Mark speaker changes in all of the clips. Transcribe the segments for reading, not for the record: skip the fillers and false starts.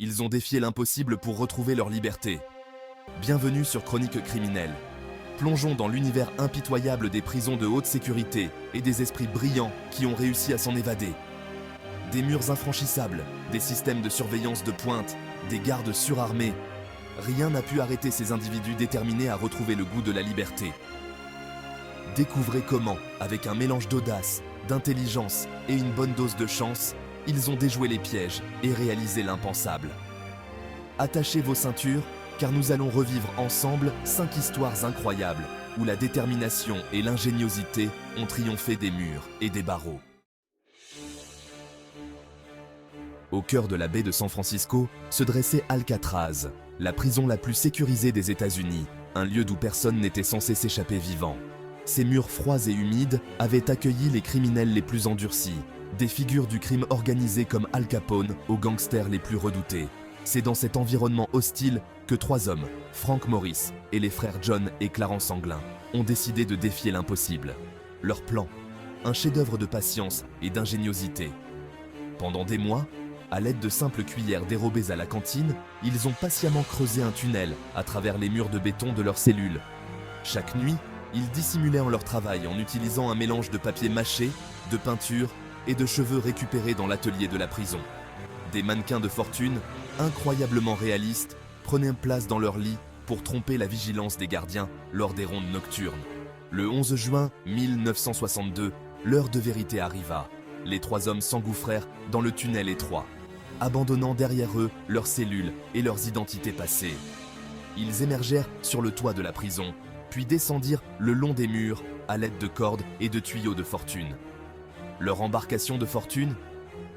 Speaker 1: Ils ont défié l'impossible pour retrouver leur liberté. Bienvenue sur Chroniques criminelles. Plongeons dans l'univers impitoyable des prisons de haute sécurité et des esprits brillants qui ont réussi à s'en évader. Des murs infranchissables, des systèmes de surveillance de pointe, des gardes surarmés. Rien n'a pu arrêter ces individus déterminés à retrouver le goût de la liberté. Découvrez comment, avec un mélange d'audace, d'intelligence et une bonne dose de chance, ils ont déjoué les pièges et réalisé l'impensable. Attachez vos ceintures, car nous allons revivre ensemble 5 histoires incroyables où la détermination et l'ingéniosité ont triomphé des murs et des barreaux. Au cœur de la baie de San Francisco se dressait Alcatraz, la prison la plus sécurisée des États-Unis, un lieu d'où personne n'était censé s'échapper vivant. Ces murs froids et humides avaient accueilli les criminels les plus endurcis, des figures du crime organisé comme Al Capone aux gangsters les plus redoutés. C'est dans cet environnement hostile que 3 hommes, Frank Morris et les frères John et Clarence Anglin, ont décidé de défier l'impossible. Leur plan, un chef-d'œuvre de patience et d'ingéniosité. Pendant des mois, à l'aide de simples cuillères dérobées à la cantine, ils ont patiemment creusé un tunnel à travers les murs de béton de leur cellule. Chaque nuit, ils dissimulaient leur travail en utilisant un mélange de papier mâché, de peinture et de cheveux récupérés dans l'atelier de la prison. Des mannequins de fortune, incroyablement réalistes, prenaient place dans leur lit pour tromper la vigilance des gardiens lors des rondes nocturnes. Le 11 juin 1962, l'heure de vérité arriva. Les 3 hommes s'engouffrèrent dans le tunnel étroit, abandonnant derrière eux leurs cellules et leurs identités passées. Ils émergèrent sur le toit de la prison, puis descendirent le long des murs à l'aide de cordes et de tuyaux de fortune. Leur embarcation de fortune?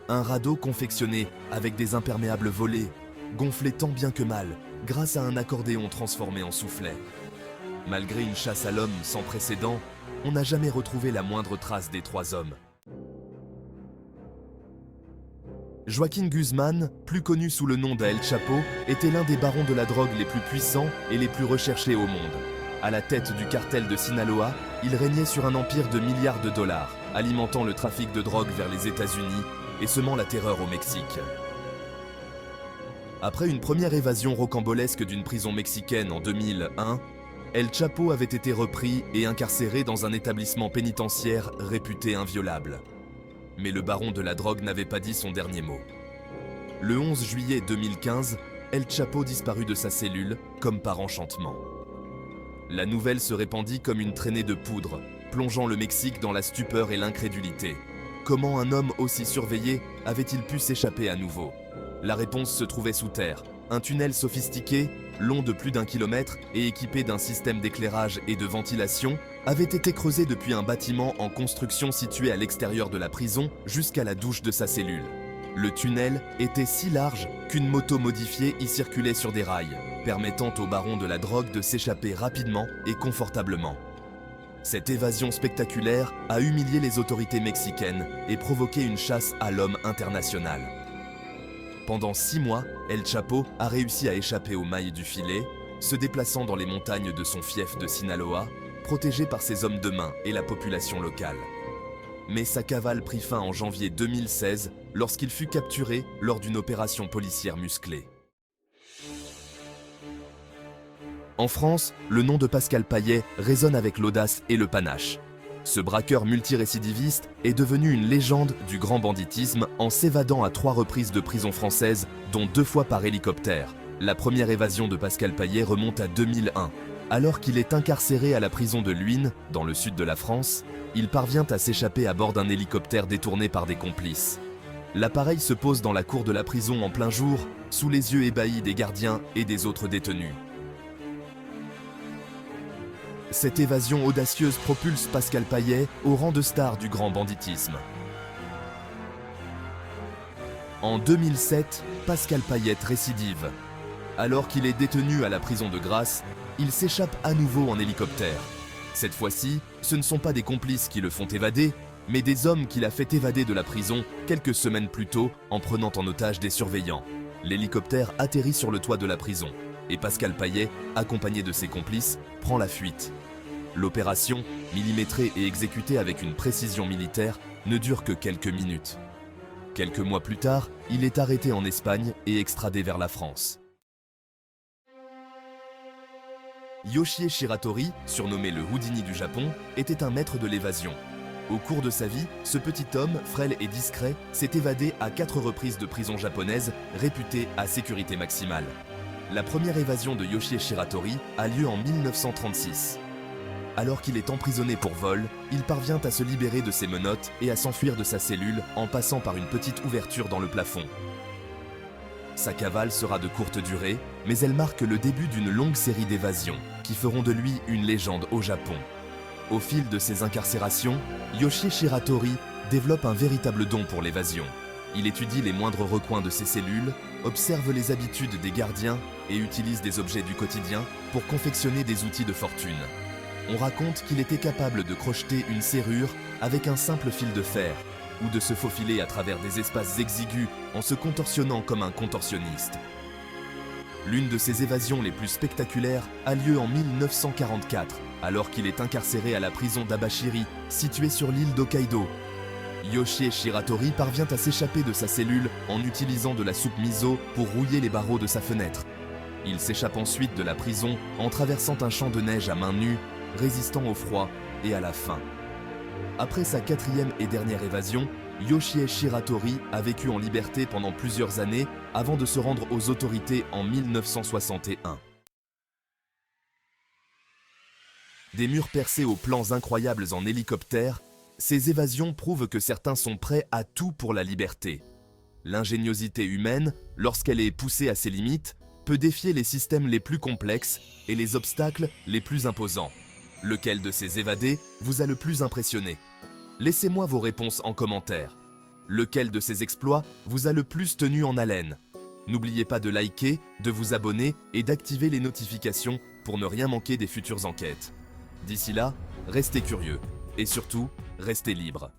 Speaker 1: Un radeau confectionné avec des imperméables volés, gonflé tant bien que mal grâce à un accordéon transformé en soufflet. Malgré une chasse à l'homme sans précédent, on n'a jamais retrouvé la moindre trace des 3 hommes. Joaquin Guzman, plus connu sous le nom d'El Chapo, était l'un des barons de la drogue les plus puissants et les plus recherchés au monde. À la tête du cartel de Sinaloa, il régnait sur un empire de milliards de dollars, alimentant le trafic de drogue vers les États-Unis et semant la terreur au Mexique. Après une première évasion rocambolesque d'une prison mexicaine en 2001, El Chapo avait été repris et incarcéré dans un établissement pénitentiaire réputé inviolable. Mais le baron de la drogue n'avait pas dit son dernier mot. Le 11 juillet 2015, El Chapo disparut de sa cellule, comme par enchantement. La nouvelle se répandit comme une traînée de poudre, plongeant le Mexique dans la stupeur et l'incrédulité. Comment un homme aussi surveillé avait-il pu s'échapper à nouveau? La réponse se trouvait sous terre. Un tunnel sophistiqué, long de plus d'1 kilomètre et équipé d'un système d'éclairage et de ventilation, avait été creusé depuis un bâtiment en construction situé à l'extérieur de la prison jusqu'à la douche de sa cellule. Le tunnel était si large qu'une moto modifiée y circulait sur des rails, permettant au baron de la drogue de s'échapper rapidement et confortablement. Cette évasion spectaculaire a humilié les autorités mexicaines et provoqué une chasse à l'homme internationale. Pendant 6 mois, El Chapo a réussi à échapper aux mailles du filet, se déplaçant dans les montagnes de son fief de Sinaloa, protégé par ses hommes de main et la population locale. Mais sa cavale prit fin en janvier 2016 lorsqu'il fut capturé lors d'une opération policière musclée. En France, le nom de Pascal Payet résonne avec l'audace et le panache. Ce braqueur multirécidiviste est devenu une légende du grand banditisme en s'évadant à 3 reprises de prison française, dont 2 fois par hélicoptère. La première évasion de Pascal Payet remonte à 2001. Alors qu'il est incarcéré à la prison de Luynes, dans le sud de la France, il parvient à s'échapper à bord d'un hélicoptère détourné par des complices. L'appareil se pose dans la cour de la prison en plein jour, sous les yeux ébahis des gardiens et des autres détenus. Cette évasion audacieuse propulse Pascal Payet au rang de star du grand banditisme. En 2007, Pascal Payet récidive. Alors qu'il est détenu à la prison de Grasse, il s'échappe à nouveau en hélicoptère. Cette fois-ci, ce ne sont pas des complices qui le font évader, mais des hommes qu'il a fait évader de la prison quelques semaines plus tôt en prenant en otage des surveillants. L'hélicoptère atterrit sur le toit de la prison et Pascal Payet, accompagné de ses complices, prend la fuite. L'opération, millimétrée et exécutée avec une précision militaire, ne dure que quelques minutes. Quelques mois plus tard, il est arrêté en Espagne et extradé vers la France. Yoshie Shiratori, surnommé le Houdini du Japon, était un maître de l'évasion. Au cours de sa vie, ce petit homme, frêle et discret, s'est évadé à 4 reprises de prison japonaise, réputée à sécurité maximale. La première évasion de Yoshie Shiratori a lieu en 1936. Alors qu'il est emprisonné pour vol, il parvient à se libérer de ses menottes et à s'enfuir de sa cellule en passant par une petite ouverture dans le plafond. Sa cavale sera de courte durée, mais elle marque le début d'une longue série d'évasions qui feront de lui une légende au Japon. Au fil de ses incarcérations, Yoshie Shiratori développe un véritable don pour l'évasion. Il étudie les moindres recoins de ses cellules, observe les habitudes des gardiens et utilise des objets du quotidien pour confectionner des outils de fortune. On raconte qu'il était capable de crocheter une serrure avec un simple fil de fer, ou de se faufiler à travers des espaces exigus en se contorsionnant comme un contorsionniste. L'une de ses évasions les plus spectaculaires a lieu en 1944, alors qu'il est incarcéré à la prison d'Abashiri, située sur l'île d'Hokkaido. Yoshie Shiratori parvient à s'échapper de sa cellule en utilisant de la soupe miso pour rouiller les barreaux de sa fenêtre. Il s'échappe ensuite de la prison en traversant un champ de neige à main nue, résistant au froid et à la faim. Après sa 4e et dernière évasion, Yoshie Shiratori a vécu en liberté pendant plusieurs années avant de se rendre aux autorités en 1961. Des murs percés aux plans incroyables en hélicoptère, ces évasions prouvent que certains sont prêts à tout pour la liberté. L'ingéniosité humaine, lorsqu'elle est poussée à ses limites, peut défier les systèmes les plus complexes et les obstacles les plus imposants. Lequel de ces évadés vous a le plus impressionné? Laissez-moi vos réponses en commentaire. Lequel de ces exploits vous a le plus tenu en haleine? N'oubliez pas de liker, de vous abonner et d'activer les notifications pour ne rien manquer des futures enquêtes. D'ici là, restez curieux et surtout, restez libres.